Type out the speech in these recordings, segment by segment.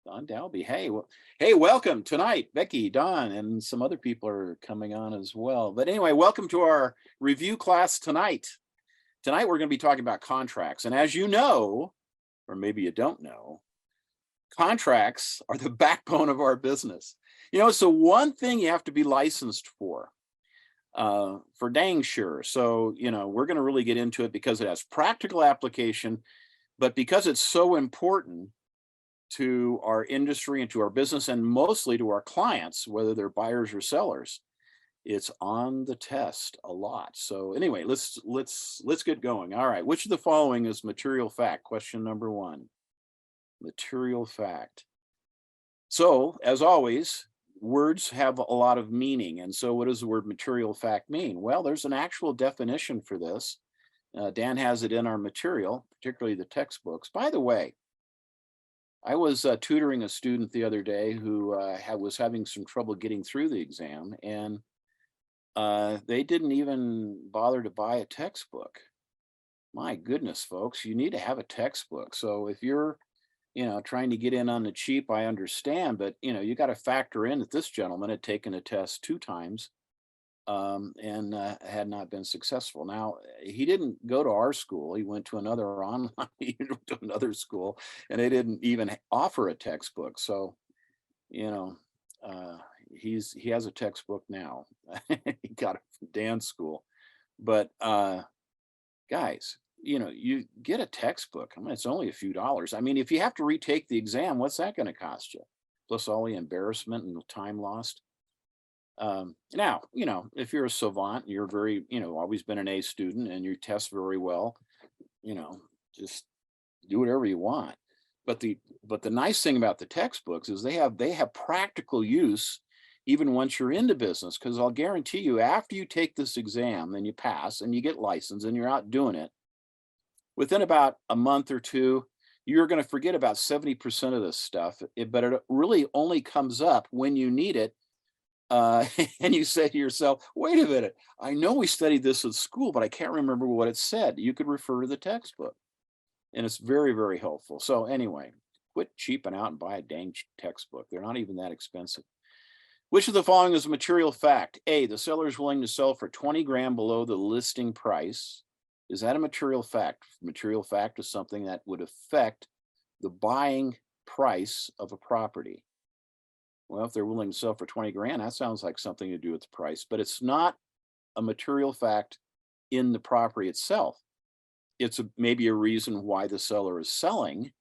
Don Dalby. Hey, welcome tonight. Becky, Don, and some other people are coming on as well. But anyway, welcome to our review class tonight. Tonight, we're going to be talking about contracts. And as you know, or maybe you don't know, contracts are the backbone of our business. So one thing you have to be licensed for dang sure. So, we're going to really get into it because it has practical application, but because it's so important to our industry and to our business and mostly to our clients, whether they're buyers or sellers, it's on the test a lot. So anyway, let's get going. All right, which of the following is material fact? Question number one, material fact. So as always, words have a lot of meaning. And so what does the word material fact mean? Well, there's an actual definition for this. Dan has it in our material, particularly the textbooks. By the way, I was tutoring a student the other day who was having some trouble getting through the exam, and they didn't even bother to buy a textbook. My goodness, folks, you need to have a textbook. So if you're, trying to get in on the cheap, I understand, but you got to factor in that this gentleman had taken a test 2 times and had not been successful. Now, he didn't go to our school. He went to another online, he went to another school, and they didn't even offer a textbook. So, he has a textbook now. He got it from Dan's school. But guys, you get a textbook. I mean, it's only a few dollars. I mean, if you have to retake the exam, what's that going to cost you? Plus all the embarrassment and the time lost. Now, if you're a savant, you're very, always been an A student and you test very well, just do whatever you want. But the nice thing about the textbooks is they have practical use even once you're into business, because I'll guarantee you, after you take this exam and you pass and you get licensed and you're out doing it, within about a month or two, you're going to forget about 70% of this stuff. But it really only comes up when you need it. And you say to yourself, wait a minute, I know we studied this at school, but I can't remember what it said. You could refer to the textbook, and it's very, very helpful. So anyway, quit cheaping out and buy a dang textbook. They're not even that expensive. Which of the following is a material fact? A, the seller is willing to sell for 20 grand below the listing price. Is that a material fact? Material fact is something that would affect the buying price of a property. Well, if they're willing to sell for 20 grand, that sounds like something to do with the price, but it's not a material fact in the property itself. It's maybe a reason why the seller is selling,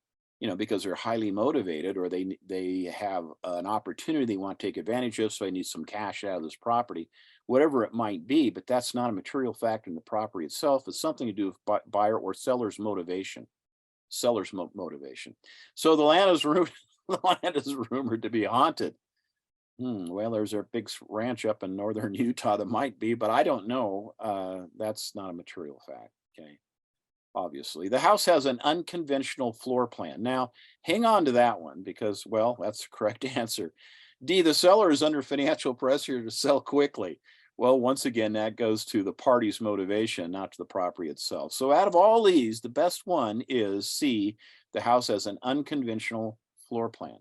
because they're highly motivated, or they have an opportunity they want to take advantage of, so they need some cash out of this property, whatever it might be. But that's not a material fact in the property itself. It's something to do with buyer or seller's motivation. Motivation. So the land is rumored. The land is rumored to be haunted. Well, there's a big ranch up in northern Utah that might be, but I don't know. That's not a material fact. Okay. Obviously, the house has an unconventional floor plan. Now, hang on to that one because, well, that's the correct answer. D, the seller is under financial pressure to sell quickly. Well, once again, that goes to the party's motivation, not to the property itself. So out of all these, the best one is C, the house has an unconventional floor plan.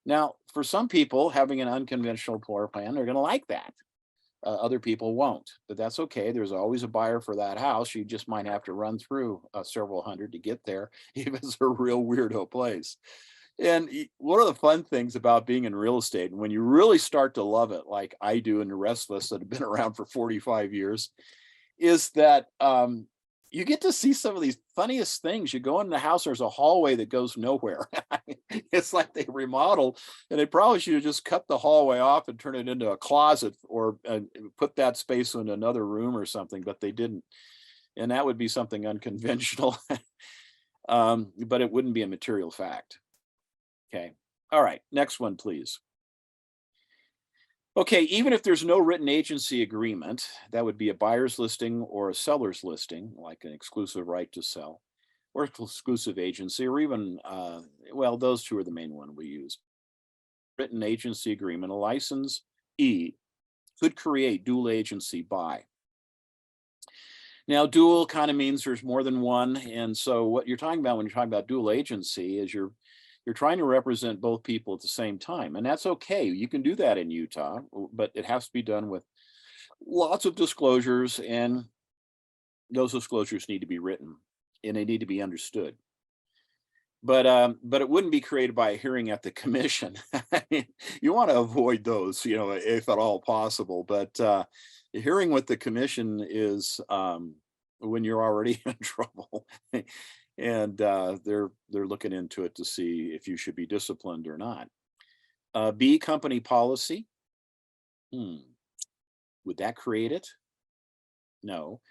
Now, for some people, having an unconventional floor plan, they're going to like that. Other people won't, but that's okay. There's always a buyer for that house. You just might have to run through several hundred to get there if it's a real weirdo place. And one of the fun things about being in real estate, and when you really start to love it, like I do and the rest of us that have been around for 45 years, is that you get to see some of these funniest things. You go in the house, there's a hallway that goes nowhere. It's like they remodeled, and they probably should have just cut the hallway off and turn it into a closet, or put that space in another room or something, but they didn't. And that would be something unconventional, but it wouldn't be a material fact. Okay. All right. Next one, please. Okay, even if there's no written agency agreement, that would be a buyer's listing or a seller's listing, like an exclusive right to sell, or exclusive agency, or even, well, those two are the main one we use. Written agency agreement, a license E, could create dual agency buy. Now, dual kind of means there's more than one. And so what you're talking about when you're talking about dual agency is You're trying to represent both people at the same time, and that's okay. You can do that in Utah, but it has to be done with lots of disclosures, and those disclosures need to be written and they need to be understood. But it wouldn't be created by a hearing at the commission. I mean, you want to avoid those, if at all possible. But the hearing with the commission is when you're already in trouble, and they're looking into it to see if you should be disciplined or not. B, company policy. Would that create it? No.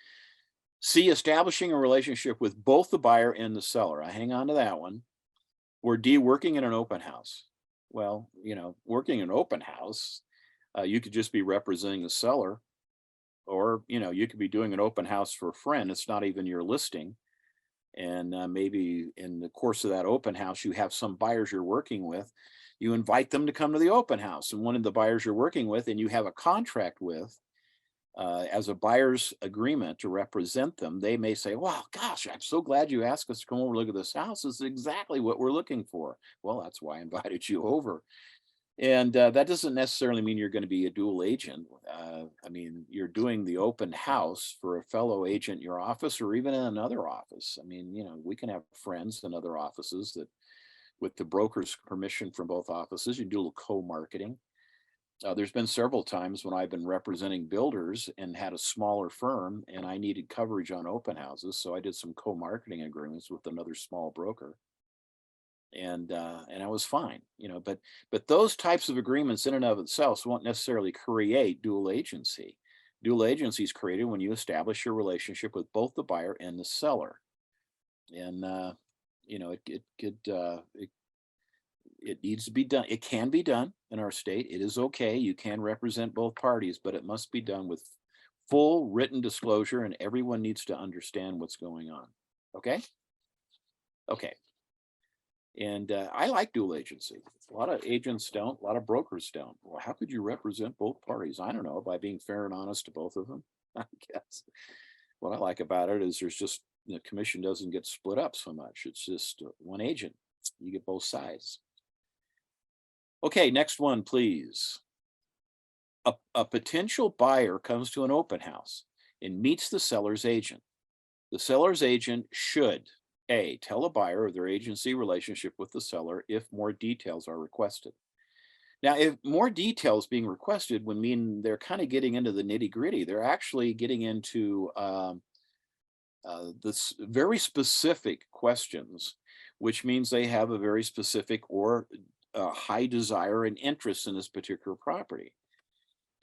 C, establishing a relationship with both the buyer and the seller. I hang on to that one. Or D, working in an open house. Well, working in an open house, you could just be representing the seller, or, you could be doing an open house for a friend. It's not even your listing. And maybe in the course of that open house, you have some buyers you're working with. You invite them to come to the open house. And one of the buyers you're working with and you have a contract with, as a buyer's agreement to represent them, they may say, wow, gosh, I'm so glad you asked us to come over and look at this house. This is exactly what we're looking for. Well, that's why I invited you over. And that doesn't necessarily mean you're going to be a dual agent. I mean, you're doing the open house for a fellow agent in your office or even in another office. I mean, we can have friends in other offices that, with the broker's permission from both offices, you do a little co-marketing. There's been several times when I've been representing builders and had a smaller firm and I needed coverage on open houses. So I did some co-marketing agreements with another small broker. And I was fine, but those types of agreements in and of itself won't necessarily create dual agency. Dual agency is created when you establish your relationship with both the buyer and the seller. And, it needs to be done. It can be done in our state. It is okay. You can represent both parties, but it must be done with full written disclosure, and everyone needs to understand what's going on. Okay? Okay. And I like dual agency. A lot of agents don't, a lot of brokers don't. Well, how could you represent both parties? I don't know, by being fair and honest to both of them, I guess. What I like about it is the commission doesn't get split up so much. It's just one agent. You get both sides. Okay, next one, please. A potential buyer comes to an open house and meets the seller's agent. The seller's agent should, A, tell a buyer of their agency relationship with the seller if more details are requested. Now, if more details being requested would mean they're kind of getting into the nitty gritty. They're actually getting into this very specific questions, which means they have a very specific or high desire and interest in this particular property.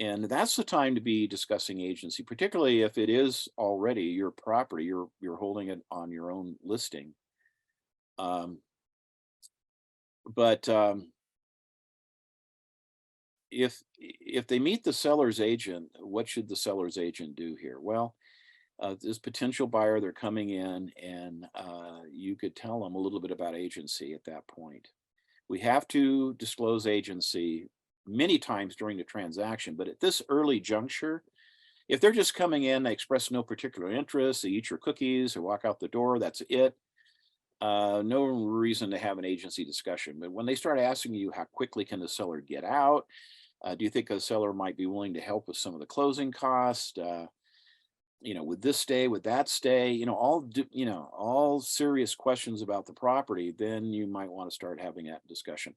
And that's the time to be discussing agency, particularly if it is already your property, you're holding it on your own listing. But if they meet the seller's agent, what should the seller's agent do here? Well, this potential buyer, they're coming in, and you could tell them a little bit about agency at that point. We have to disclose agency many times during the transaction, but at this early juncture, if they're just coming in, they express no particular interest, they eat your cookies or walk out the door, that's it. No reason to have an agency discussion. But when they start asking you how quickly can the seller get out, do you think the seller might be willing to help with some of the closing costs? Would this stay, would that stay, all serious questions about the property, then you might want to start having that discussion.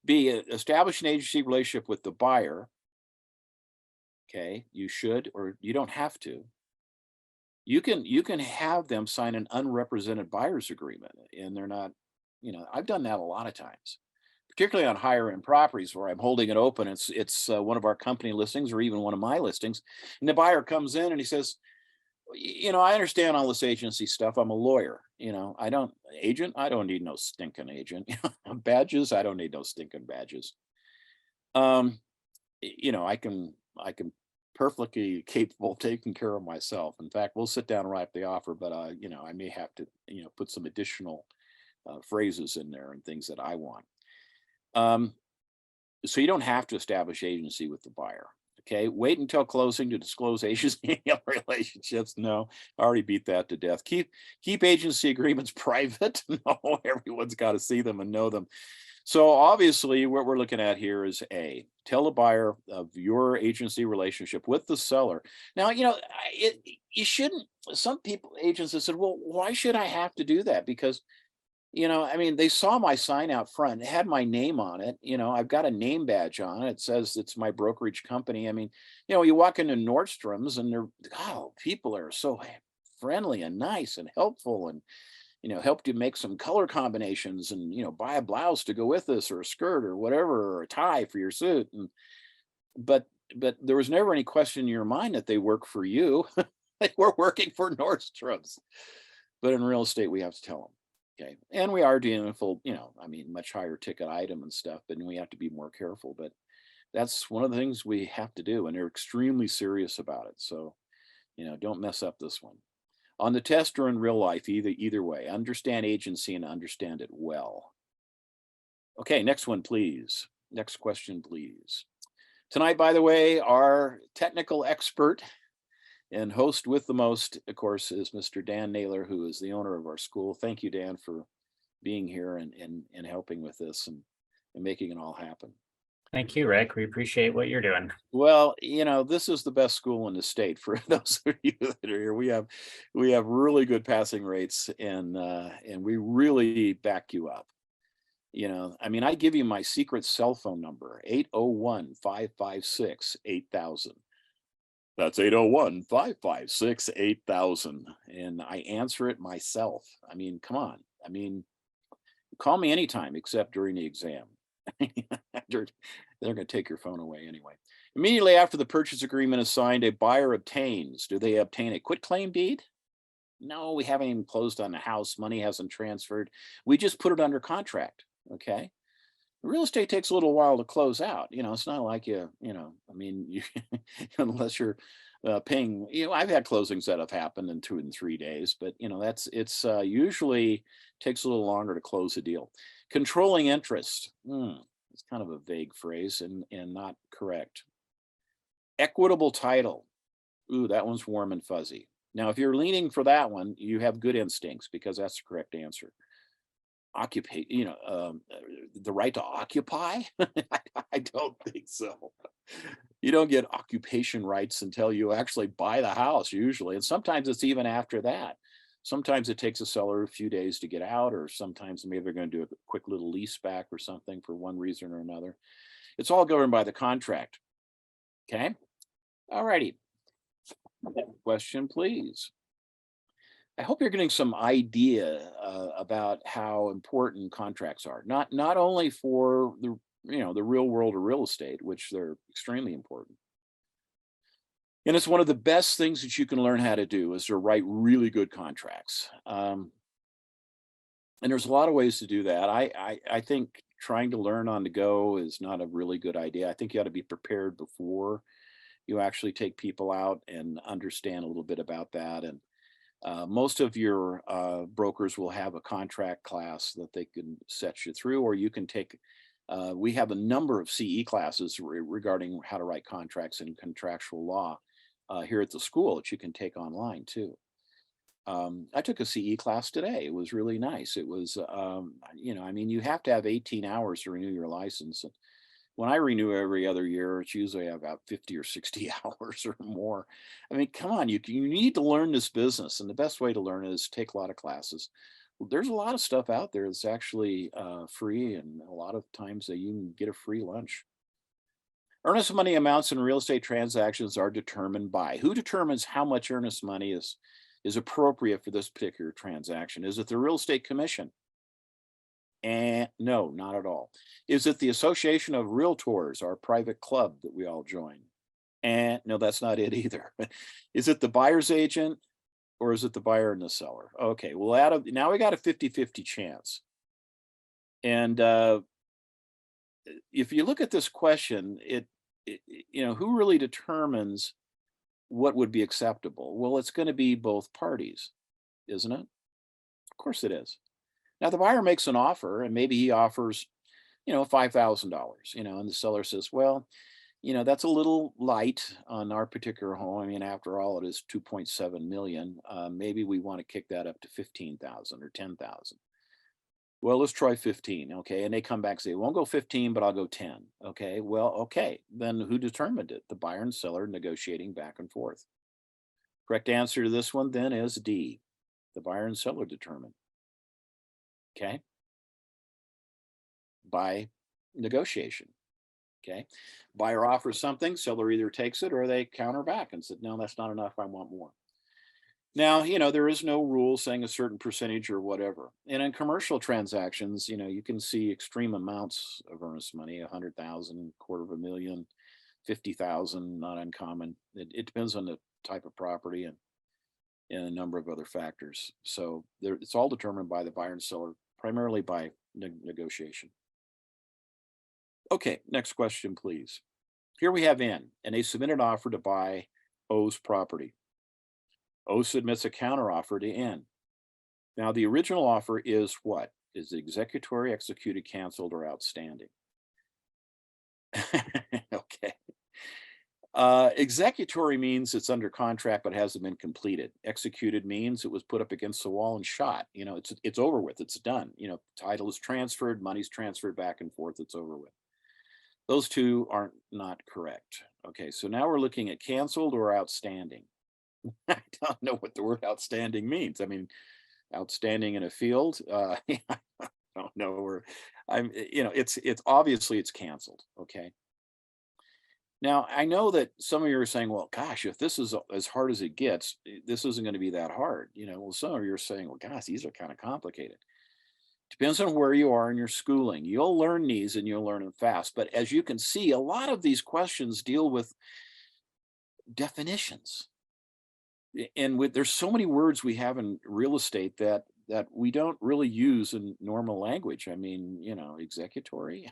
B, establish an agency relationship with the buyer. Okay, you should, or you don't have to. You can have them sign an unrepresented buyer's agreement, and they're not, I've done that a lot of times, particularly on higher end properties where I'm holding it open. It's one of our company listings or even one of my listings, and the buyer comes in and he says, I understand all this agency stuff. I'm a lawyer. I don't need no stinking agent. Badges, I don't need no stinking badges. I can perfectly capable of taking care of myself. In fact, we'll sit down and write the offer, but I may have to, put some additional phrases in there and things that I want. So you don't have to establish agency with the buyer. Okay, wait until closing to disclose agency relationships. No, I already beat that to death. Keep agency agreements private. No, everyone's got to see them and know them. So obviously what we're looking at here is A, tell the buyer of your agency relationship with the seller. Now, you shouldn't, some people, agents have said, well, why should I have to do that? Because, I mean, they saw my sign out front, it had my name on it. I've got a name badge on it. It says it's my brokerage company. I mean, you walk into Nordstrom's and people are so friendly and nice and helpful, and helped you make some color combinations, and buy a blouse to go with this, or a skirt, or whatever, or a tie for your suit. And but but there was never any question in your mind that they work for you. They were working for Nordstrom's. But in real estate, we have to tell them. Okay. And we are dealing with full, I mean, much higher ticket item and stuff, but we have to be more careful. But that's one of the things we have to do, and they're extremely serious about it. So, don't mess up this one. On the test or in real life, either way, understand agency and understand it well. Okay, next one, please. Next question, please. Tonight, by the way, our technical expert and host with the most, of course, is Mr. Dan Naylor, who is the owner of our school. Thank you, Dan, for being here and helping with this, and making it all happen. Thank you, Rick. We appreciate what you're doing. Well, this is the best school in the state. For those of you that are here, we have really good passing rates, and we really back you up. I mean, I give you my secret cell phone number, 801-556-8000. That's 801-556-8000. And I answer it myself. I mean, come on. I mean, call me anytime except during the exam. they're they're going to take your phone away anyway. Immediately after the purchase agreement is signed, a buyer obtains. Do they obtain a quitclaim deed? No, we haven't even closed on the house. Money hasn't transferred. We just put it under contract. Okay. Real estate takes a little while to close out. It's not like I mean, unless you're paying, I've had closings that have happened in 2 and 3 days, but it's usually takes a little longer to close a deal. Controlling interest. It's kind of a vague phrase, and not correct. Equitable title. Ooh, that one's warm and fuzzy. Now, if you're leaning for that one, you have good instincts, because that's the correct answer. Occupy, the right to occupy? I don't think so. You don't get occupation rights until you actually buy the house, usually. And sometimes it's even after that. Sometimes it takes a seller a few days to get out, or sometimes maybe they're going to do a quick little lease back or something for one reason or another. It's all governed by the contract. Okay. All righty. Question, please. I hope you're getting some idea about how important contracts are. Not only for the real world of real estate, which they're extremely important. And it's one of the best things that you can learn how to do, is to write really good contracts. And there's a lot of ways to do that. I think trying to learn on the go is not a really good idea. I think you ought to be prepared before you actually take people out, and understand a little bit about that. And most of your brokers will have a contract class that they can set you through, or you can take. We have a number of CE classes regarding how to write contracts and contractual law here at the school that you can take online too. I took a CE class today. It was really nice. It was, I mean, you have to have 18 hours to renew your license. And when I renew every other year, it's usually about 50 or 60 hours or more. I mean, come on, you need to learn this business. And the best way to learn it is take a lot of classes. There's a lot of stuff out there that's actually free, and a lot of times that you can get a free lunch. Earnest money amounts in real estate transactions are determined by. Who determines how much earnest money is appropriate for this particular transaction? Is it the real estate commission? And no, not at all. Is it the Association of Realtors, our private club that we all join? And no, that's not it either. Is it the buyer's agent, or is it the buyer and the seller? Okay, well, now we got a 50-50 chance. And if you look at this question, who really determines what would be acceptable? Well, it's going to be both parties, isn't it? Of course it is. Now the buyer makes an offer, and maybe he offers, $5,000, and the seller says, well, that's a little light on our particular home. I mean, after all, it is 2.7 million. Maybe we want to kick that up to 15,000 or 10,000. Well, let's try 15. Okay. And they come back and say, won't go 15, but I'll go 10. Okay. Well, okay. Then who determined it? The buyer and seller negotiating back and forth. Correct answer to this one then is D. The buyer and seller determined. Okay. By negotiation. Okay. Buyer offers something, seller either takes it or they counter back and said, no, that's not enough. I want more. Now, there is no rule saying a certain percentage or whatever. And in commercial transactions, you can see extreme amounts of earnest money, 100,000, quarter of a million, 50,000, not uncommon. It depends on the type of property and a number of other factors. So it's all determined by the buyer and seller, primarily by negotiation. Okay, next question, please. Here we have N, and they submit an offer to buy O's property. O submits a counteroffer to N. Now, the original offer is what? Is it executory, executed, canceled, or outstanding? Okay. Executory means it's under contract but hasn't been completed. Executed means it was put up against the wall and shot. It's over with. It's done. Title is transferred, money's transferred back and forth. It's over with. Those two aren't not correct. Okay, so now we're looking at canceled or outstanding. I don't know what the word outstanding means. I mean, outstanding in a field. I don't know. Or it's obviously it's canceled. Okay. Now I know that some of you are saying, well, gosh, if this is as hard as it gets, this isn't going to be that hard. Well, some of you are saying, well, gosh, these are kind of complicated. Depends on where you are in your schooling. You'll learn these and you'll learn them fast. But as you can see, a lot of these questions deal with definitions and there's so many words we have in real estate that we don't really use in normal language. I mean, executory.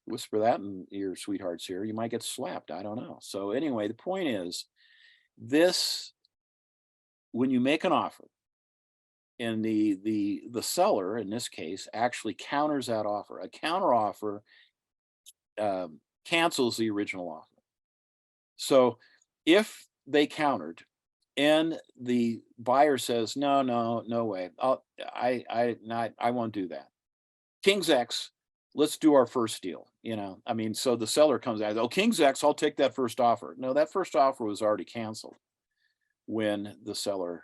Whisper that in your sweethearts here, you might get slapped. I don't know. So anyway, the point is this: when you make an offer, and the seller in this case actually counters that offer, a counter offer cancels the original offer. So if they countered and the buyer says, no, no, no way. I won't do that. King's X, let's do our first deal. I mean, so the seller comes out, oh, King's X, I'll take that first offer. No, that first offer was already canceled when the seller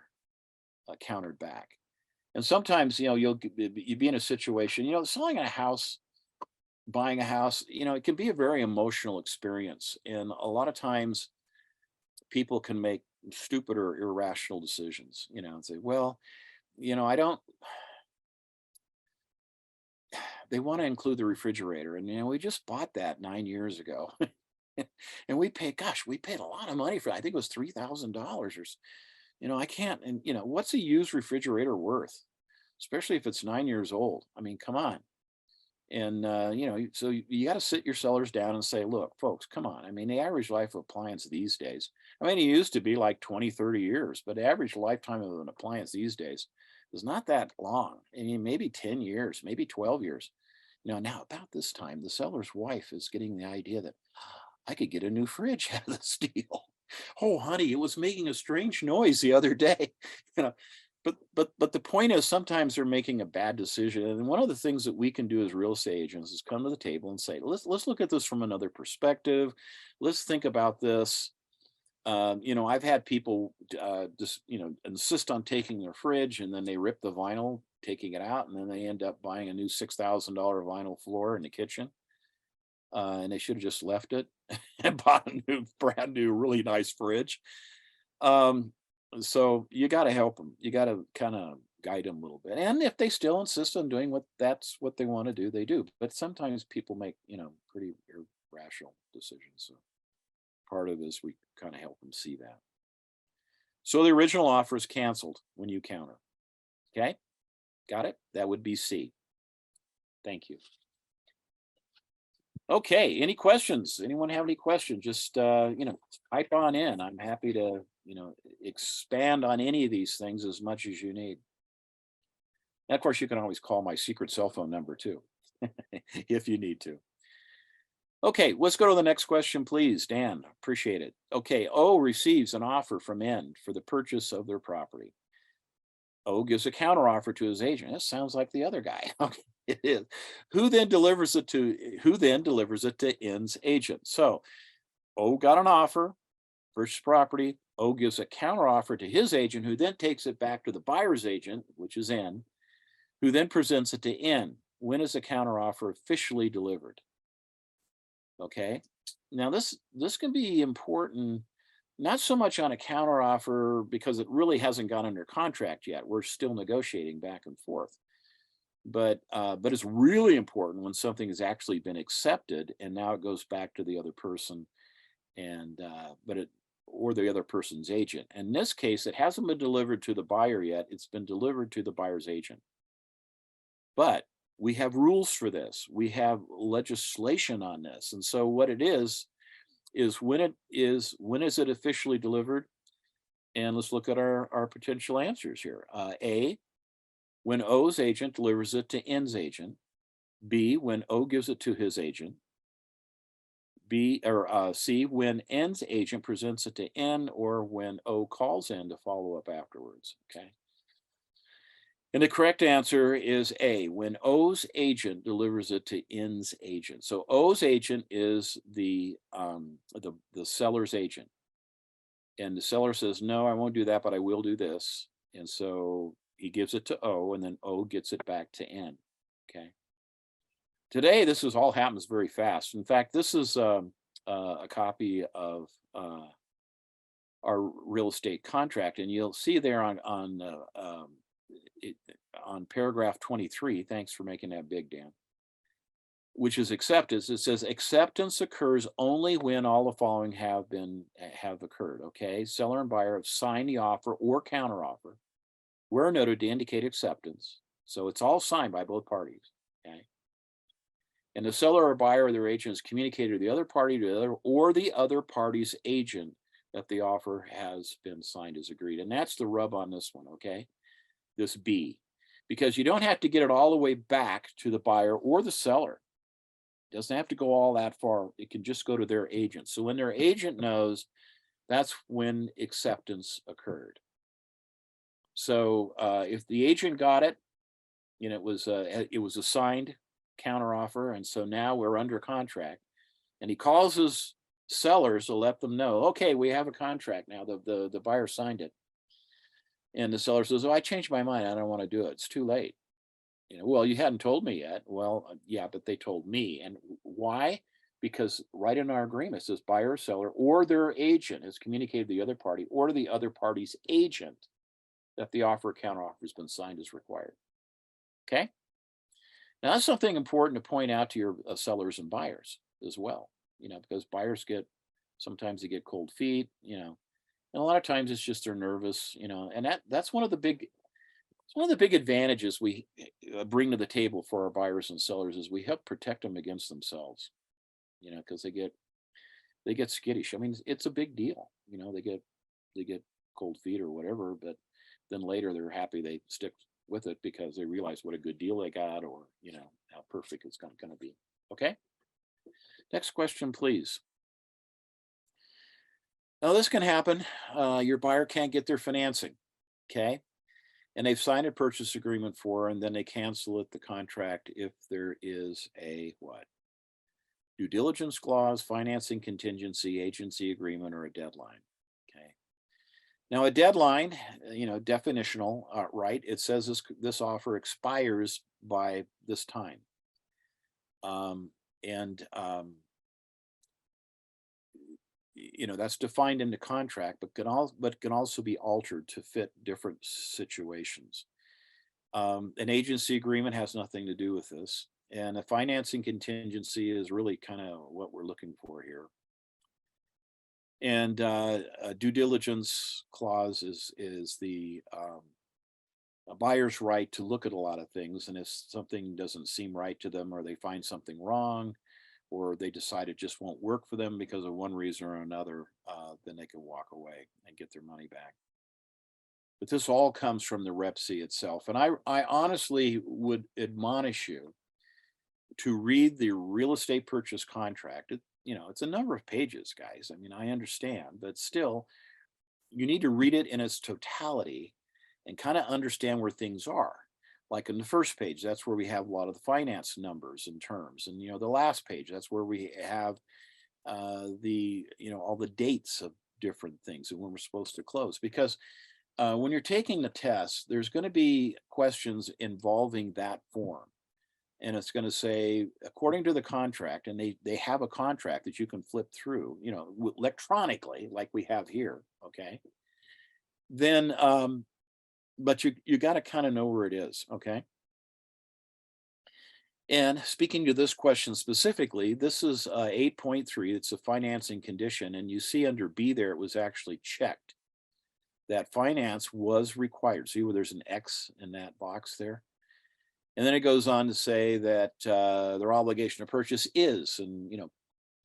countered back. And sometimes, you'd be in a situation, selling a house, buying a house, it can be a very emotional experience. And a lot of times people can make stupid or irrational decisions, and say, well, I don't, they want to include the refrigerator. And, we just bought that 9 years ago. And we paid a lot of money for it. I think it was $3,000 or, I can't, and, what's a used refrigerator worth? Especially if it's 9 years old. I mean, come on. And, so you got to sit your sellers down and say, look, folks, come on. I mean, the average life of appliance these days, I mean, it used to be like 20, 30 years, but the average lifetime of an appliance these days is not that long. I mean, maybe 10 years, maybe 12 years. Now about this time, the seller's wife is getting the idea that I could get a new fridge out of this deal. Oh, honey, it was making a strange noise the other day. You know, but the point is sometimes they're making a bad decision. And one of the things that we can do as real estate agents is come to the table and say, let's look at this from another perspective. Let's think about this. I've had people just insist on taking their fridge and then they rip the vinyl, taking it out, and then they end up buying a new $6,000 vinyl floor in the kitchen. And they should have just left it and bought a new, brand new, really nice fridge. So you got to help them. You got to kind of guide them a little bit. And if they still insist on doing that's what they want to do, they do. But sometimes people make, pretty irrational decisions. So part of this, we kind of help them see that. So the original offer is canceled when you counter. Okay. Got it? That would be C. Thank you. Okay. Any questions? Anyone have any questions? Just, type on in. I'm happy to, expand on any of these things as much as you need. And of course, you can always call my secret cell phone number too, if you need to. Okay, let's go to the next question, please. Dan, appreciate it. Okay, O receives an offer from N for the purchase of their property. O gives a counteroffer to his agent. That sounds like the other guy. Okay, it is. Who then delivers it to N's agent? So O got an offer, purchase property. O gives a counteroffer to his agent, who then takes it back to the buyer's agent, which is N, who then presents it to N. When is the counteroffer officially delivered? Okay. Now this can be important, not so much on a counteroffer because it really hasn't gone under contract yet. We're still negotiating back and forth. But it's really important when something has actually been accepted and now it goes back to the other person, and but it or the other person's agent. In this case, it hasn't been delivered to the buyer yet. It's been delivered to the buyer's agent. But we have rules for this. We have legislation on this. And so what it is when is it officially delivered? And let's look at our potential answers here. A, when O's agent delivers it to N's agent. B, when O gives it to his agent. C, when N's agent presents it to N, or when O calls N to follow up afterwards. Okay. And the correct answer is A, when O's agent delivers it to N's agent. So O's agent is the seller's agent. And the seller says, no, I won't do that, but I will do this. And so he gives it to O, and then O gets it back to N. Okay. Today, all happens very fast. In fact, this is a copy of our real estate contract, and you'll see there on paragraph 23. Thanks for making that big, Dan. Which is acceptance. It says acceptance occurs only when all the following have occurred. Okay, seller and buyer have signed the offer or counteroffer, where noted to indicate acceptance. So it's all signed by both parties. Okay. And the seller or buyer or their agent has communicated to the other party or the other party's agent that the offer has been signed as agreed. And that's the rub on this one, okay? This B, because you don't have to get it all the way back to the buyer or the seller. It doesn't have to go all that far. It can just go to their agent. So when their agent knows, that's when acceptance occurred. So if the agent got it, it was a signed counteroffer, and so now we're under contract, and he calls his sellers to let them know, okay, we have a contract now. The buyer signed it, and the seller says, oh, I changed my mind. I don't want to do it. It's too late. Well, you hadn't told me yet. Well, yeah, but they told me. And why? Because right in our agreement it says buyer or seller or their agent has communicated to the other party or the other party's agent that the offer or counteroffer has been signed as required. Okay. Now that's something important to point out to your sellers and buyers as well, because buyers sometimes they get cold feet, and a lot of times it's just they're nervous, and that's one of the big advantages we bring to the table for our buyers and sellers is we help protect them against themselves, because they get skittish. I mean, it's a big deal, they get cold feet or whatever, but then later they're happy they stick with it because they realize what a good deal they got, or how perfect it's going to be. Okay, next question, please. Now this can happen. Your buyer can't get their financing. Okay, and they've signed a purchase agreement for, and then they cancel the contract if there is a what? Due diligence clause, financing contingency, agency agreement, or a deadline. Okay. Now a deadline, definitional, right? It says this offer expires by this time, and that's defined in the contract, but can also be altered to fit different situations. An agency agreement has nothing to do with this, and a financing contingency is really kind of what we're looking for here. And a due diligence clause is the a buyer's right to look at a lot of things, and if something doesn't seem right to them, or they find something wrong, or they decide it just won't work for them because of one reason or another, then they can walk away and get their money back. But this all comes from the Rep C itself. And I honestly would admonish you to read the real estate purchase contract. It's a number of pages, guys. I mean, I understand, but still, you need to read it in its totality and kind of understand where things are. Like in the first page, that's where we have a lot of the finance numbers and terms. And, the last page, that's where we have all the dates of different things and when we're supposed to close. Because when you're taking the test, there's going to be questions involving that form. And it's going to say, according to the contract, and they have a contract that you can flip through, electronically, like we have here. Okay. Then, but you got to kind of know where it is. Okay. And speaking to this question specifically, this is 8.3. It's a financing condition. And you see under B there, it was actually checked that finance was required. See where there's an X in that box there? And then it goes on to say that their obligation to purchase is, and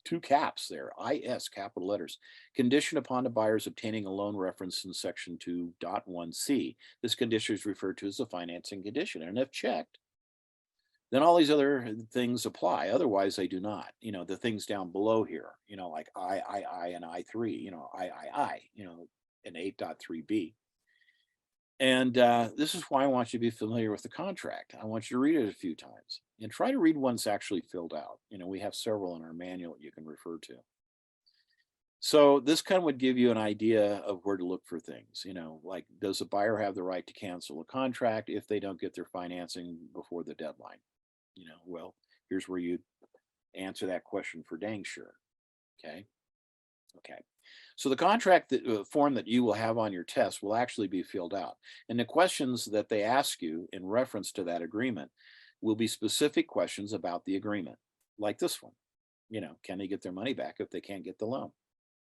two caps there, IS, capital letters, condition upon the buyers obtaining a loan reference in section 2.1C. This condition is referred to as the financing condition. And if checked, then all these other things apply. Otherwise, they do not. The things down below here, like I, and I3, I, and 8.3b. And this is why I want you to be familiar with the contract. I want you to read it a few times and try to read one that's actually filled out. We have several in our manual you can refer to. So this kind of would give you an idea of where to look for things, like does the buyer have the right to cancel a contract if they don't get their financing before the deadline? Well, here's where you answer that question for dang sure. Okay. Okay. So the contract form that you will have on your test will actually be filled out. And the questions that they ask you in reference to that agreement will be specific questions about the agreement, like this one. Can they get their money back if they can't get the loan?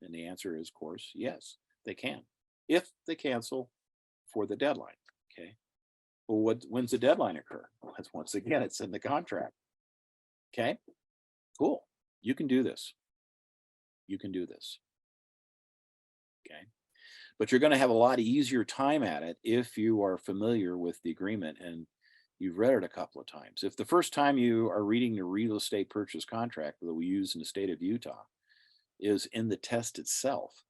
And the answer is, of course, yes, they can, if they cancel for the deadline. Okay. Well, when's the deadline occur? Well, once again, it's in the contract. Okay. Cool. You can do this. You can do this. Okay. But you're going to have a lot easier time at it if you are familiar with the agreement and you've read it a couple of times. If the first time you are reading the real estate purchase contract that we use in the state of Utah is in the test itself,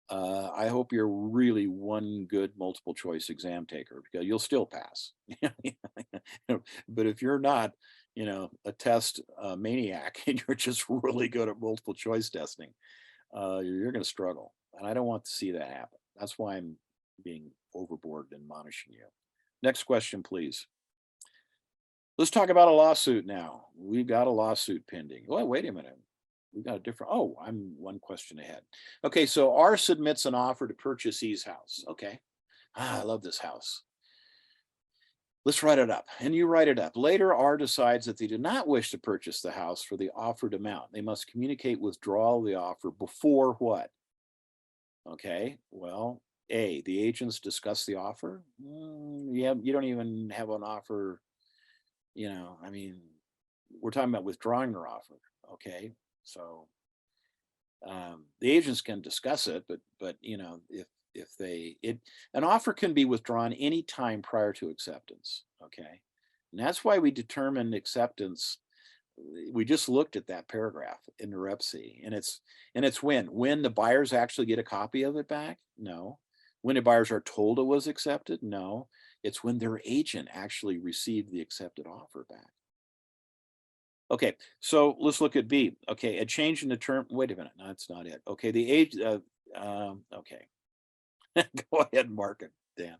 I hope you're really one good multiple choice exam taker because you'll still pass. But if you're not, a test maniac and you're just really good at multiple choice testing, you're going to struggle. And I don't want to see that happen. That's why I'm being overboard and admonishing you. Next question, please. Let's talk about a lawsuit now. We've got a lawsuit pending. Oh, wait a minute. We've got a different, I'm one question ahead. Okay, so R submits an offer to purchase E's house. Okay. I love this house. Let's write it up. And you write it up. Later, R decides that they do not wish to purchase the house for the offered amount. They must communicate withdrawal of the offer before what? Okay, well, A, the agents discuss the offer. Yeah, you don't even have an offer. We're talking about withdrawing their offer. Okay, so the agents can discuss it, but an offer can be withdrawn any time prior to acceptance. Okay, and that's why we determine acceptance. We just looked at that paragraph in the Rep C, and it's when the buyers actually get a copy of it back. No. When the buyers are told it was accepted. No. It's when their agent actually received the accepted offer back. Okay, so let's look at B. Okay, a change in the term. Wait a minute, no, that's not it. Okay, the age. Okay, go ahead and mark it, Dan.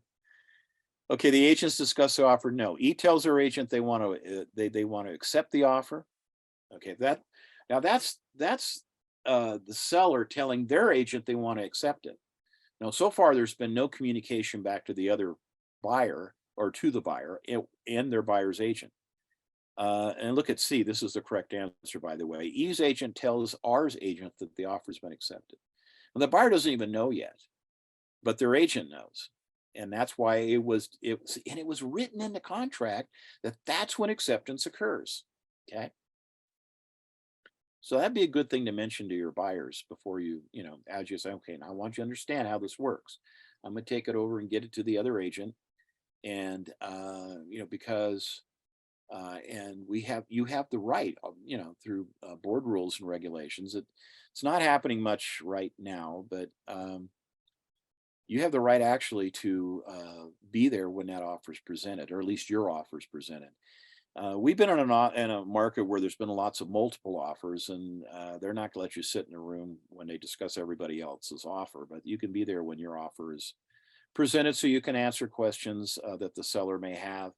Okay, the agents discuss the offer. No, E tells their agent they want to they want to accept the offer. Okay, that's the seller telling their agent they want to accept it. Now, so far there's been no communication back to the other buyer or to the buyer and their buyer's agent. And look at C. This is the correct answer, by the way. E's agent tells R's agent that the offer's been accepted. And the buyer doesn't even know yet, but their agent knows. And that's why it was written in the contract that that's when acceptance occurs. Okay. So that'd be a good thing to mention to your buyers before as you say, okay, now I want you to understand how this works. I'm going to take it over and get it to the other agent. And, because, and you have the right, through board rules and regulations. It's not happening much right now, but you have the right actually to be there when that offer is presented, or at least your offer is presented. We've been in a market where there's been lots of multiple offers, and they're not going to let you sit in a room when they discuss everybody else's offer, but you can be there when your offer is presented so you can answer questions that the seller may have,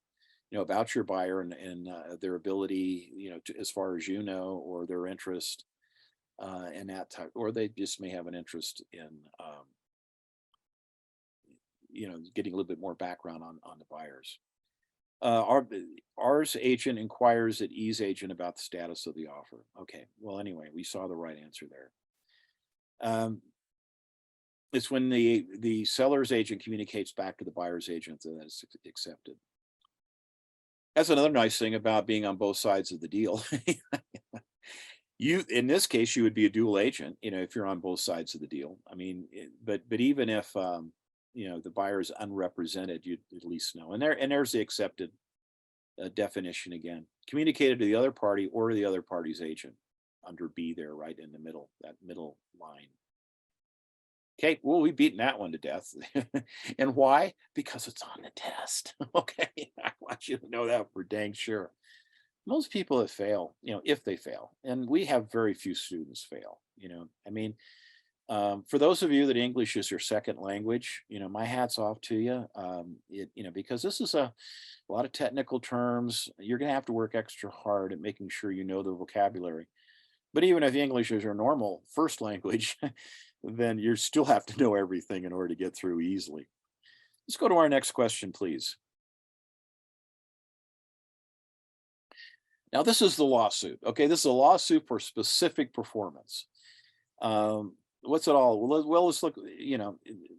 about your buyer and their ability, as far as or their interest in that type, or they just may have an interest in, getting a little bit more background on the buyers. Ours agent inquires at E's agent about the status of the offer. Okay, well, anyway, we saw the right answer there. It's when the seller's agent communicates back to the buyer's agent that it's accepted. That's another nice thing about being on both sides of the deal. In this case, you would be a dual agent, if you're on both sides of the deal. I mean, but even if the buyer is unrepresented, you'd at least know. And there's the accepted definition again: communicated to the other party or the other party's agent, under B there, right in the middle, that middle line. Okay, well, we've beaten that one to death. And why? Because it's on the test. Okay, I want you to know that for dang sure. Most people that fail, if they fail, and we have very few students fail, I mean, for those of you that English is your second language, my hat's off to you. Because this is a lot of technical terms. You're going to have to work extra hard at making sure you know the vocabulary. But even if English is your normal first language, then you still have to know everything in order to get through easily. Let's go to our next question, please. Now, this is the lawsuit. Okay, this is a lawsuit for specific performance. What's it all? Well, let's look,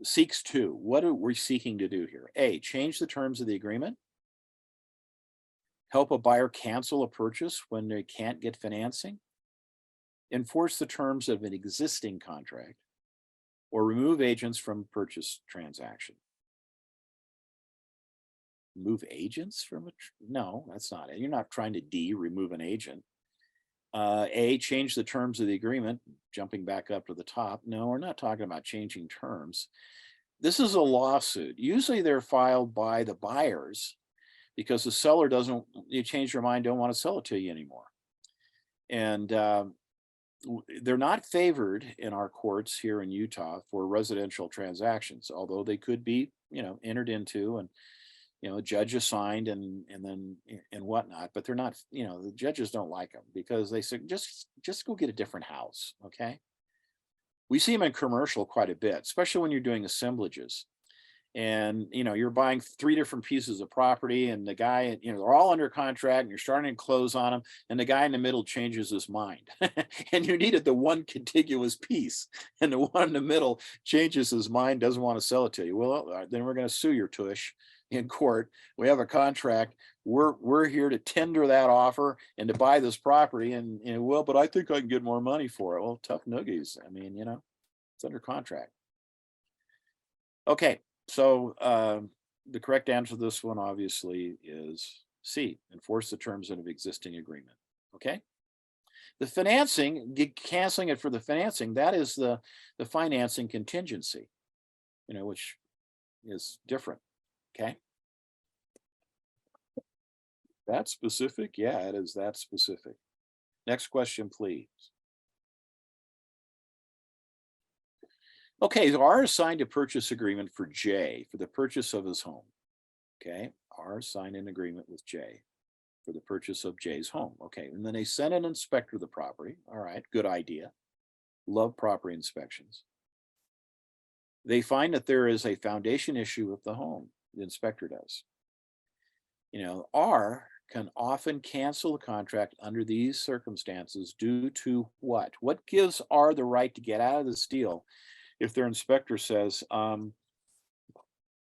seeks to. What are we seeking to do here? A, change the terms of the agreement. Help a buyer cancel a purchase when they can't get financing. Enforce the terms of an existing contract, or remove agents from purchase transaction. Move agents from no, that's not it. You're not trying to remove an agent. A, change the terms of the agreement, jumping back up to the top. No, we're not talking about changing terms. This is a lawsuit. Usually they're filed by the buyers because the seller doesn't, you change their mind, don't want to sell it to you anymore. And they're not favored in our courts here in Utah for residential transactions, although they could be, entered into and, a judge assigned and then and whatnot, but they're not, the judges don't like them because they say, just go get a different house. Okay. We see them in commercial quite a bit, especially when you're doing assemblages. And you're buying 3 different pieces of property, and the guy, they're all under contract, and you're starting to close on them, and the guy in the middle changes his mind. And you needed the one contiguous piece, and the one in the middle changes his mind, doesn't want to sell it to you. Well, then we're going to sue your tush in court. We have a contract. We're here to tender that offer and to buy this property, and well, but I think I can get more money for it. Well, tough noogies. I mean, it's under contract. Okay. So the correct answer to this one, obviously, is C, enforce the terms of an existing agreement. Okay. The financing, canceling it for the financing, that is the financing contingency, which is different. Okay. That specific? Yeah, it is that specific. Next question, please. Okay, so R signed a purchase agreement for J for the purchase of his home. Okay, R signed an agreement with J for the purchase of J's home. Okay, and then they sent an inspector to the property. All right, good idea. Love property inspections. They find that there is a foundation issue with the home. The inspector does. R can often cancel the contract under these circumstances due to what? What gives R the right to get out of this deal if their inspector says,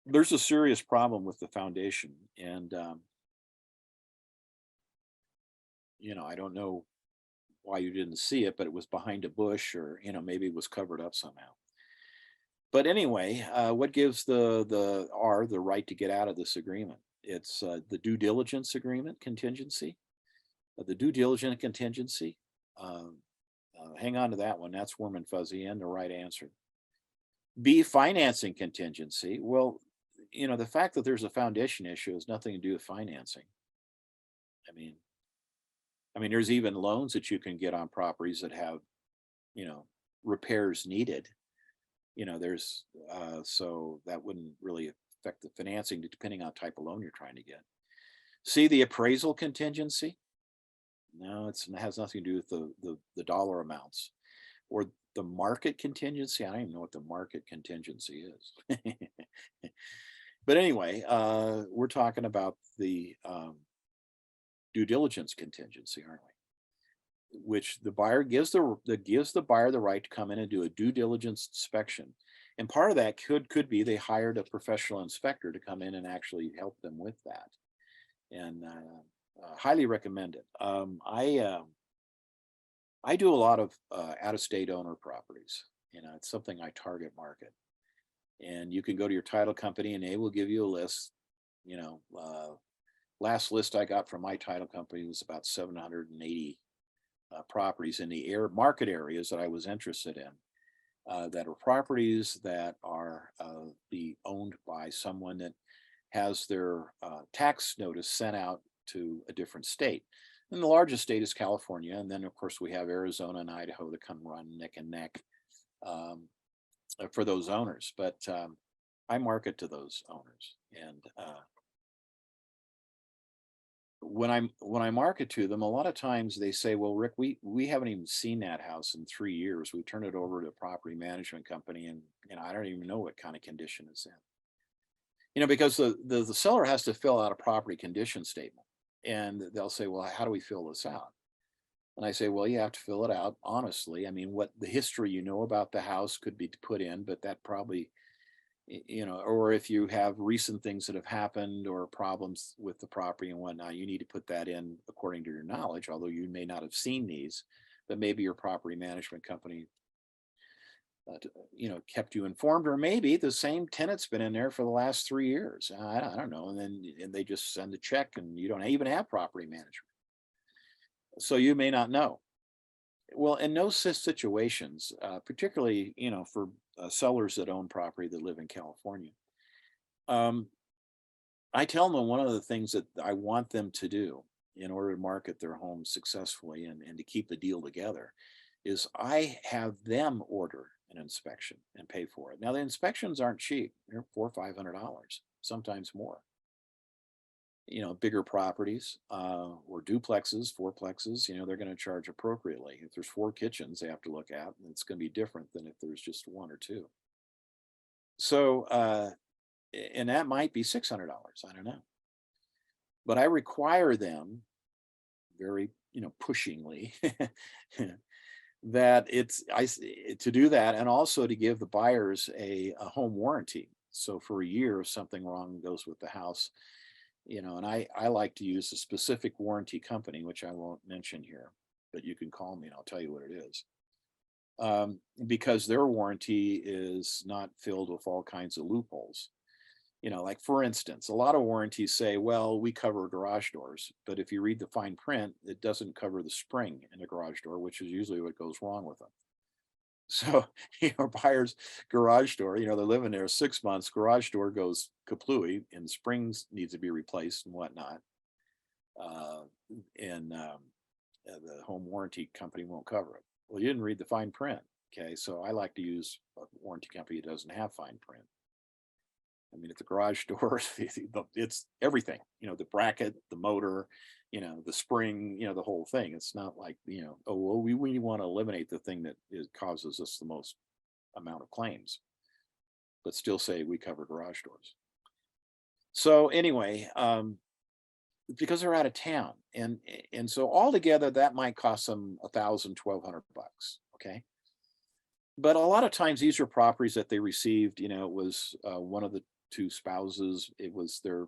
there's a serious problem with the foundation, and I don't know why you didn't see it, but it was behind a bush, or maybe it was covered up somehow. But anyway, what gives the R the right to get out of this agreement? It's the due diligence agreement contingency. The due diligence contingency. Hang on to that one. That's warm and fuzzy and the right answer. B, financing contingency. Well, the fact that there's a foundation issue has nothing to do with financing. I mean, there's even loans that you can get on properties that have, you know, repairs needed. There's so that wouldn't really affect the financing depending on type of loan you're trying to get. See the appraisal contingency? No, it has nothing to do with the dollar amounts or the market contingency. I don't even know what the market contingency is. But anyway, we're talking about the due diligence contingency, aren't we? Which the buyer gives the buyer the right to come in and do a due diligence inspection. And part of that could be they hired a professional inspector to come in and actually help them with that. And highly recommend it. I do a lot of out-of-state owner properties. It's something I target market. And you can go to your title company and they will give you a list. Last list I got from my title company was about 780 properties in the market areas that I was interested in, that are properties that are be owned by someone that has their tax notice sent out to a different state. And the largest state is California. And then, of course, we have Arizona and Idaho that come run neck and neck for those owners. But I market to those owners. And when I market to them, a lot of times they say, well, Rick, we haven't even seen that house in 3 years. We turned it over to a property management company, and I don't even know what kind of condition it's in. Because the seller has to fill out a property condition statement, and they'll say, well, how do we fill this out? And I say, well, you have to fill it out honestly. I mean, what the history about the house could be put in, but that probably, or if you have recent things that have happened or problems with the property and whatnot, you need to put that in according to your knowledge, although you may not have seen these, but maybe your property management company kept you informed, or maybe the same tenant's been in there for the last 3 years. I don't know. And they just send a check and you don't even have property management. So you may not know. Well, in those situations, particularly, for sellers that own property that live in California, I tell them one of the things that I want them to do in order to market their home successfully and to keep the deal together is I have them order an inspection and pay for it. Now the inspections aren't cheap; they're $400-500, sometimes more. Bigger properties or duplexes, fourplexes, they're going to charge appropriately. If there's 4 kitchens they have to look at, it's going to be different than if there's just 1 or 2. So, and that might be $600. I don't know, but I require them very, pushingly that to do that, and also to give the buyers a home warranty. So for a year, if something wrong goes with the house, and I like to use a specific warranty company, which I won't mention here, but you can call me and I'll tell you what it is. Because their warranty is not filled with all kinds of loopholes. Like for instance, a lot of warranties say, well, we cover garage doors, but if you read the fine print, it doesn't cover the spring in the garage door, which is usually what goes wrong with them. So, buyer's garage door, they're living there 6 months, garage door goes kaplooey and springs needs to be replaced and whatnot. And the home warranty company won't cover it. Well, you didn't read the fine print. Okay. So I like to use a warranty company that doesn't have fine print. I mean, at the garage door, it's everything, the bracket, the motor, the spring, the whole thing. It's not like, oh, well, we want to eliminate the thing that causes us the most amount of claims, but still say we cover garage doors. So anyway, because they're out of town, and so altogether that might cost them $1,000-1,200. Okay. But a lot of times these are properties that they received, it was one of the 2 spouses, it was their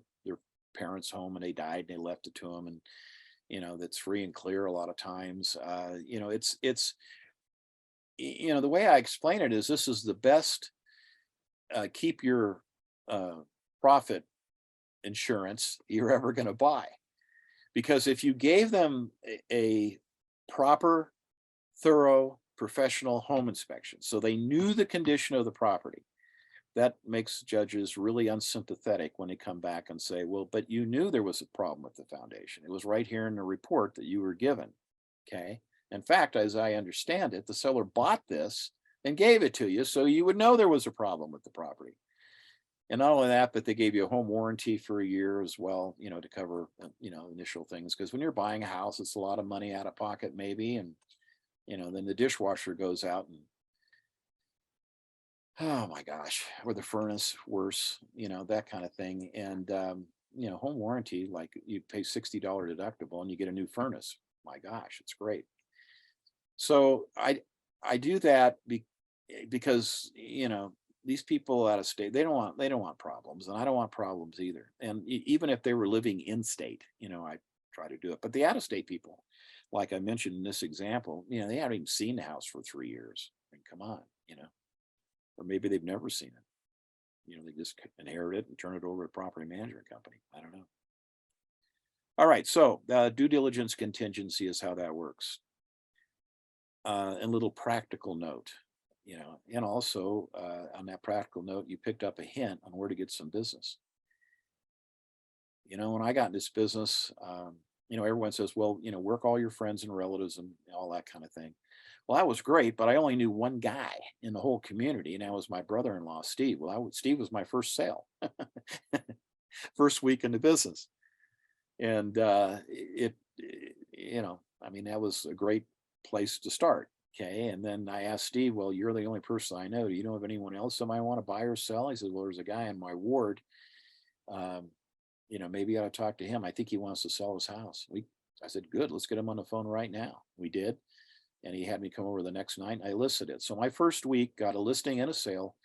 parents' home and they died and they left it to them, and that's free and clear a lot of times. It's the way I explain it is this is the best keep your profit insurance you're ever going to buy, because if you gave them a proper, thorough, professional home inspection, so they knew the condition of the property, that makes judges really unsympathetic when they come back and say, well, but you knew there was a problem with the foundation. It was right here in the report that you were given. Okay. In fact, as I understand it, the seller bought this and gave it to you so you would know there was a problem with the property. And not only that, but they gave you a home warranty for a year as well, to cover, initial things. Because when you're buying a house, it's a lot of money out of pocket, maybe. And, then the dishwasher goes out and, oh my gosh, or the furnace, worse, that kind of thing. And, home warranty, like you pay $60 deductible and you get a new furnace. My gosh, it's great. So I do that because, these people out of state, they don't want problems, and I don't want problems either. And even if they were living in state, I try to do it. But the out of state people, like I mentioned in this example, they haven't even seen the house for 3 years. I mean, come on, or maybe they've never seen it. They just inherit it and turn it over to a property management company. I don't know. All right, so due diligence contingency is how that works. A little practical note, and also on that practical note, you picked up a hint on where to get some business. When I got in this business, everyone says, well, work all your friends and relatives and all that kind of thing. Well, that was great, but I only knew one guy in the whole community, and that was my brother-in-law, Steve. Well, Steve was my first sale, first week in the business. And I mean, that was a great place to start. Okay. And then I asked Steve, well, you're the only person I know. Do you know of anyone else that might want to buy or sell? He said, well, there's a guy in my ward. Um, maybe I ought to talk to him. I think he wants to sell his house. I said, good, let's get him on the phone right now. We did. And he had me come over the next night. I listed it. So my first week got a listing and a sale,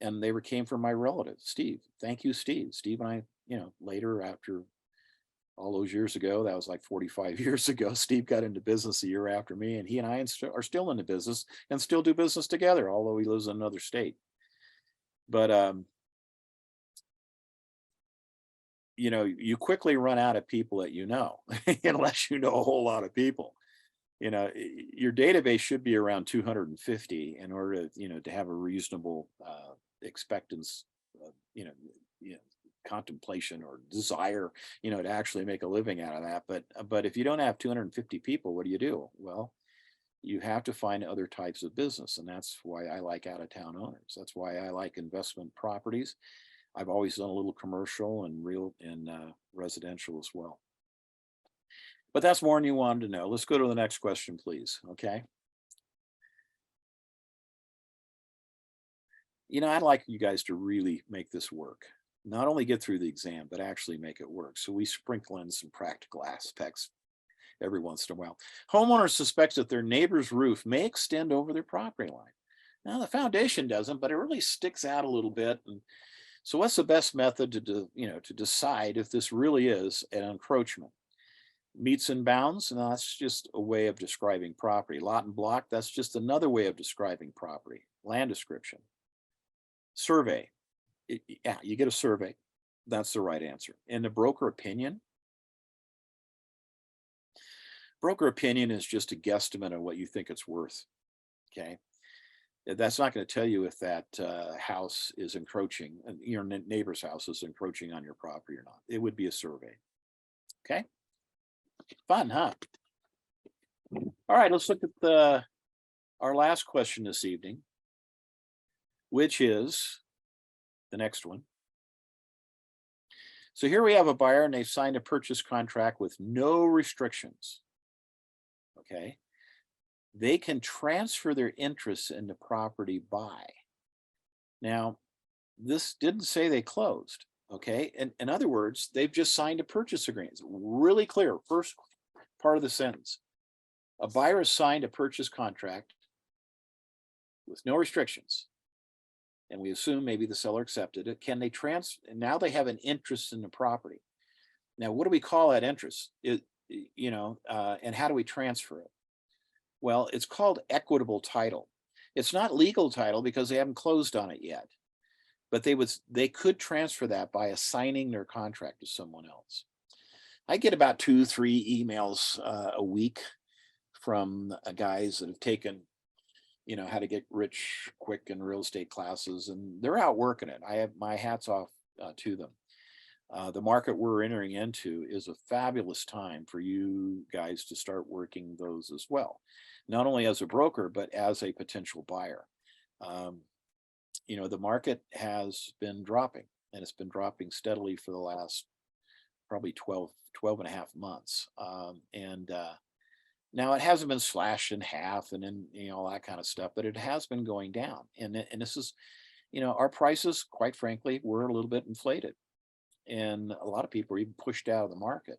and they came from my relative, Steve. Thank you, Steve. Steve and I, later, after all those years ago, that was like 45 years ago, Steve got into business a year after me, and he and I are still in the business and still do business together, although he lives in another state. But you quickly run out of people that unless you know a whole lot of people. Your database should be around 250 in order to have a reasonable expectance, you know, contemplation or desire, to actually make a living out of that. But if you don't have 250 people, what do? Well, you have to find other types of business, and that's why I like out of town owners. That's why I like investment properties. I've always done a little commercial and real and residential as well. But that's more than you wanted to know. Let's go to the next question, please. Okay. I'd like you guys to really make this work. Not only get through the exam, but actually make it work. So we sprinkle in some practical aspects every once in a while. Homeowner suspects that their neighbor's roof may extend over their property line. Now the foundation doesn't, but it really sticks out a little bit. And so what's the best method to decide if this really is an encroachment? Meets and bounds, and that's just a way of describing property. Lot and block, that's just another way of describing property. Land description. Survey. Yeah, you get a survey. That's the right answer. And the broker opinion. Broker opinion is just a guesstimate on what you think it's worth. Okay. That's not going to tell you if that house is encroaching, your neighbor's house is encroaching on your property or not. It would be a survey. Okay. Fun, huh? All right, let's look at our last question this evening, which is the next one. So here we have a buyer and they've signed a purchase contract with no restrictions. Okay. They can transfer their interests in the property by. Now, this didn't say they closed. Okay. And in other words, they've just signed a purchase agreement. It's really clear. First part of the sentence. A buyer has signed a purchase contract with no restrictions. And we assume maybe the seller accepted it. Can they transfer? Now they have an interest in the property. Now, what do we call that interest? And how do we transfer it? Well, it's called equitable title. It's not legal title because they haven't closed on it yet. But they could transfer that by assigning their contract to someone else. I get about 2-3 emails a week from guys that have taken how to get rich quick in real estate classes, and they're out working it. I have my hats off to them. The market we're entering into is a fabulous time for you guys to start working those as well, not only as a broker, but as a potential buyer. Um, the market has been dropping, and it's been dropping steadily for the last probably 12 and a half months. And Now it hasn't been slashed in half and then, all that kind of stuff, but it has been going down. And this is, our prices, quite frankly, were a little bit inflated. And a lot of people are even pushed out of the market.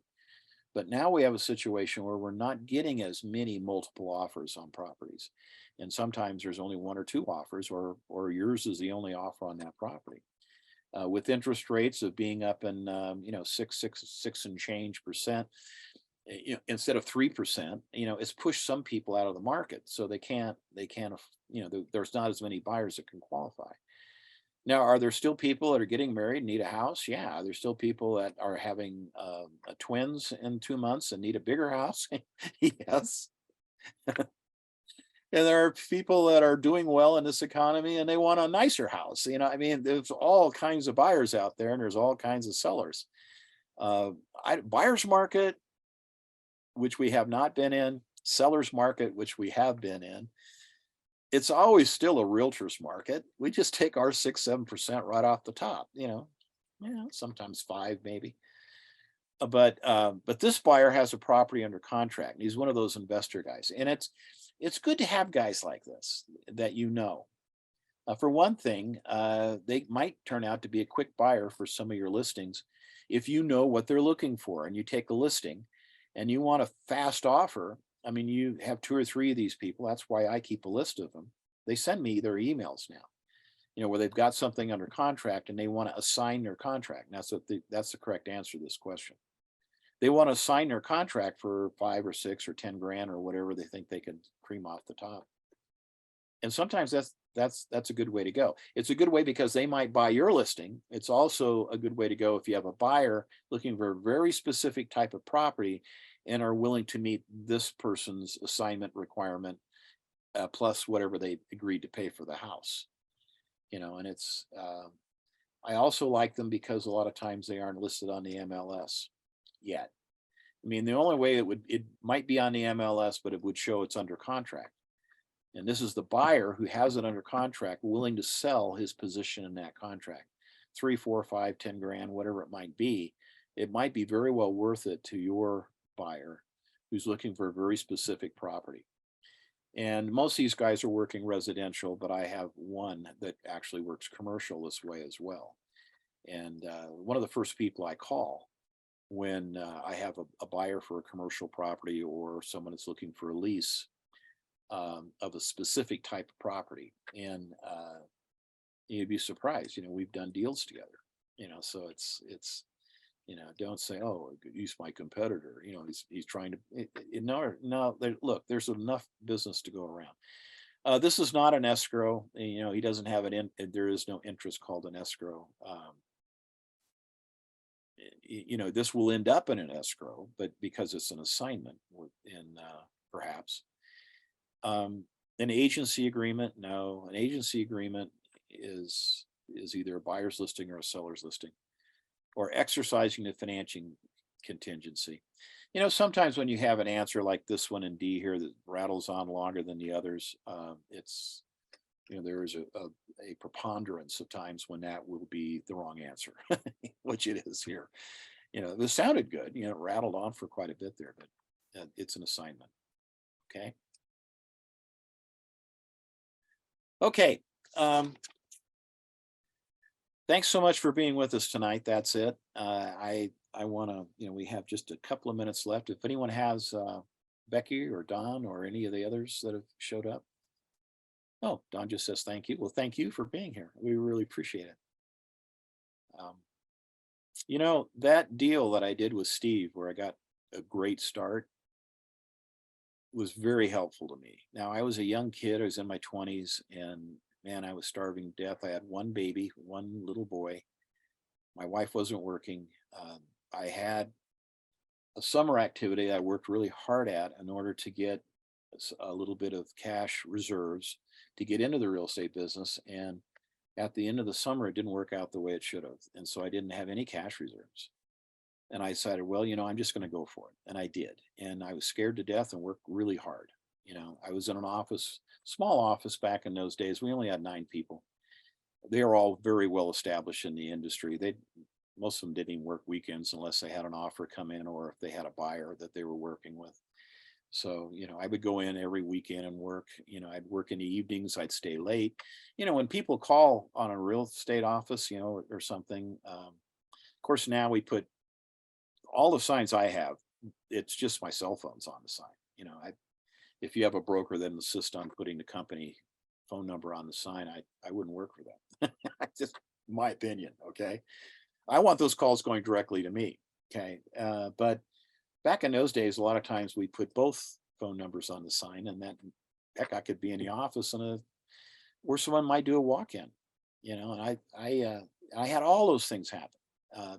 But now we have a situation where we're not getting as many multiple offers on properties. And sometimes there's only one or two offers, or yours is the only offer on that property. With interest rates of being up in, six and change percent, instead of 3%, it's pushed some people out of the market. So they can't, there's not as many buyers that can qualify. Now, are there still people that are getting married and need a house? Yeah. There's still people that are having twins in 2 months and need a bigger house. Yes. And there are people that are doing well in this economy and they want a nicer house. I mean, there's all kinds of buyers out there and there's all kinds of sellers. Buyer's market, which we have not been in, seller's market, which we have been in. It's always still a realtor's market. We just take our 6-7% right off the top, sometimes five maybe. But this buyer has a property under contract, and he's one of those investor guys. And it's good to have guys like this that For one thing, they might turn out to be a quick buyer for some of your listings if you know what they're looking for and you take a listing and you want a fast offer. I mean, you have two or three of these people. That's why I keep a list of them. They send me their emails now, where they've got something under contract and they want to assign their contract. And that's the correct answer to this question. They want to sign their contract for 5 or 6 or 10 grand or whatever they think they can cream off the top. And sometimes that's a good way to go. It's a good way because they might buy your listing. It's also a good way to go if you have a buyer looking for a very specific type of property and are willing to meet this person's assignment requirement, plus whatever they agreed to pay for the house. And I also like them because a lot of times they aren't listed on the MLS yet. I mean, the only way it might be on the MLS, but it would show it's under contract. And this is the buyer who has it under contract, willing to sell his position in that contract, 3, 4, 5, 10 grand, whatever it might be. It might be very well worth it to your buyer who's looking for a very specific property. And most of these guys are working residential, but I have one that actually works commercial this way as well. And one of the first people I call when I have a buyer for a commercial property or someone that's looking for a lease of a specific type of property. And you'd be surprised, we've done deals together, so it's don't say, oh, use my competitor, he's trying to, no, look, there's enough business to go around. This is not an escrow, he doesn't have it in, there is no interest called an escrow. This will end up in an escrow, but because it's an assignment in perhaps. An agency agreement, no, an agency agreement is either a buyer's listing or a seller's listing, or exercising the financing contingency. Sometimes when you have an answer like this one in D here that rattles on longer than the others, it's, there is a preponderance of times when that will be the wrong answer, which it is here. This sounded good, it rattled on for quite a bit there, but it's an assignment. Okay. Okay. Thanks so much for being with us tonight. That's it. I want to, we have just a couple of minutes left. If anyone has Becky or Don or any of the others that have showed up. Oh, Don just says thank you. Well, thank you for being here. We really appreciate it. That deal that I did with Steve, where I got a great start, was very helpful to me. Now, I was a young kid. I was in my 20s, and man, I was starving to death. I had one baby, one little boy. My wife wasn't working. I had a summer activity I worked really hard at in order to get a little bit of cash reserves to get into the real estate business. And at the end of the summer, it didn't work out the way it should have. And so I didn't have any cash reserves. And I decided, well, I'm just going to go for it. And I did. And I was scared to death and worked really hard. I was in an office, small office back in those days. We only had 9 people. They were all very well established in the industry. Most of them didn't even work weekends unless they had an offer come in or if they had a buyer that they were working with. So, I would go in every weekend and work. I'd work in the evenings, I'd stay late. When people call on a real estate office, or something, of course, now we put all the signs I have, it's just my cell phone's on the sign. If you have a broker that insists on putting the company phone number on the sign, I wouldn't work for them. Just my opinion. Okay. I want those calls going directly to me. Okay. But back in those days, a lot of times we put both phone numbers on the sign, and that, heck, I could be in the office or someone might do a walk-in, and I had all those things happen.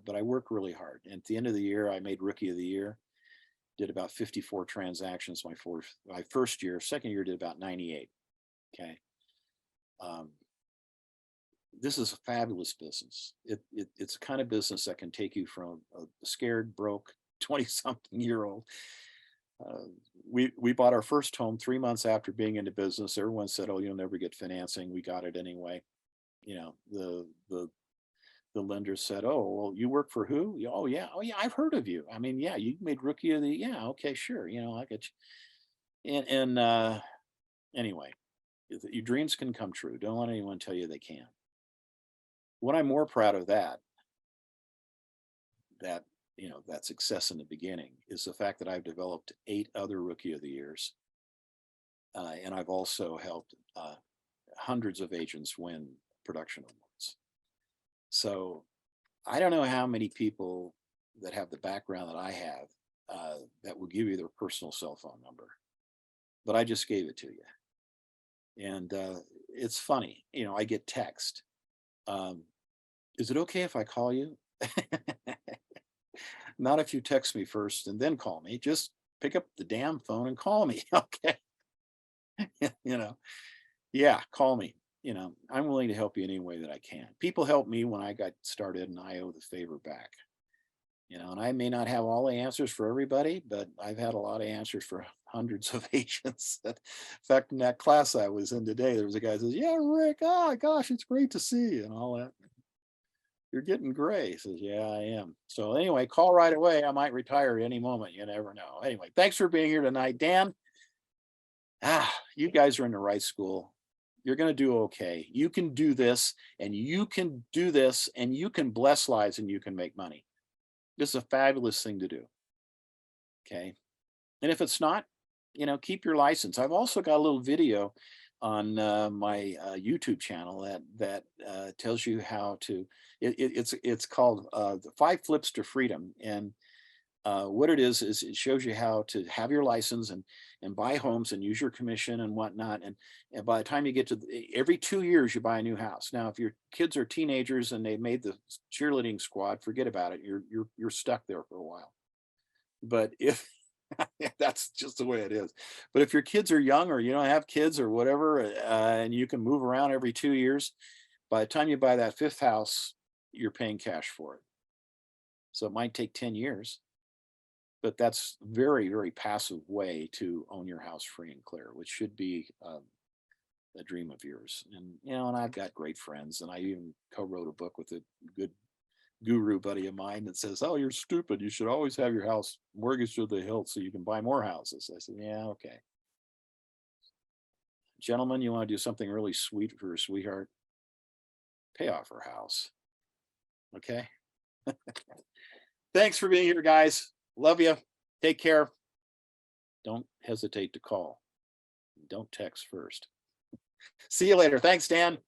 But I worked really hard. And at the end of the year, I made Rookie of the Year, did about 54 transactions my first year. Second year did about 98. Okay. This is a fabulous business. It's a kind of business that can take you from a scared, broke 20-something-year-old. We bought our first home 3 months after being into business. Everyone said, "Oh, you'll never get financing." We got it anyway. The lender said, "Oh, well, you work for who?" "Oh, yeah. Oh, yeah. I've heard of you. I mean, yeah, you made Rookie of the, yeah. Okay, sure. I get you." And anyway, your dreams can come true. Don't let anyone tell you they can't. What I'm more proud of that success in the beginning is the fact that I've developed 8 other Rookie of the Years. And I've also helped hundreds of agents win production awards. So I don't know how many people that have the background that I have that will give you their personal cell phone number, but I just gave it to you. And it's funny, I get text. Is it okay if I call you? Not if you text me first and then call me. Just pick up the damn phone and call me. Okay. you know, yeah, call me. I'm willing to help you any way that I can. People helped me when I got started, and I owe the favor back. And I may not have all the answers for everybody, but I've had a lot of answers for hundreds of agents. In fact, in that class I was in today, there was a guy who says, "Yeah, Rick, oh gosh, it's great to see you," and all that. "You're getting gray." He says, "Yeah, I am." So anyway, call right away. I might retire at any moment. You never know. Anyway, thanks for being here tonight, Dan. You guys are in the right school. You're going to do okay. You can do this, and you can do this, and you can bless lives, and you can make money. This is a fabulous thing to do. Okay. And if it's not, keep your license. I've also got a little video on my YouTube channel that tells you how to. It's called the 5 Flips to Freedom, and what it is it shows you how to have your license and buy homes and use your commission and whatnot. And by the time you get to every 2 years, you buy a new house. Now, if your kids are teenagers and they made the cheerleading squad, forget about it. You're stuck there for a while. But if that's just the way it is. But if your kids are young or you don't have kids or whatever, and you can move around every 2 years, by the time you buy that 5th house, you're paying cash for it. So it might take 10 years. But that's very, very passive way to own your house free and clear, which should be a dream of yours. And I've got great friends, and I even co-wrote a book with a good guru buddy of mine that says, "Oh, you're stupid. You should always have your house mortgaged to the hilt so you can buy more houses." I said, "Yeah, okay. Gentlemen, you want to do something really sweet for your sweetheart? Pay off her house." Okay. Thanks for being here, guys. Love you. Take care. Don't hesitate to call. Don't text first. See you later. Thanks, Dan.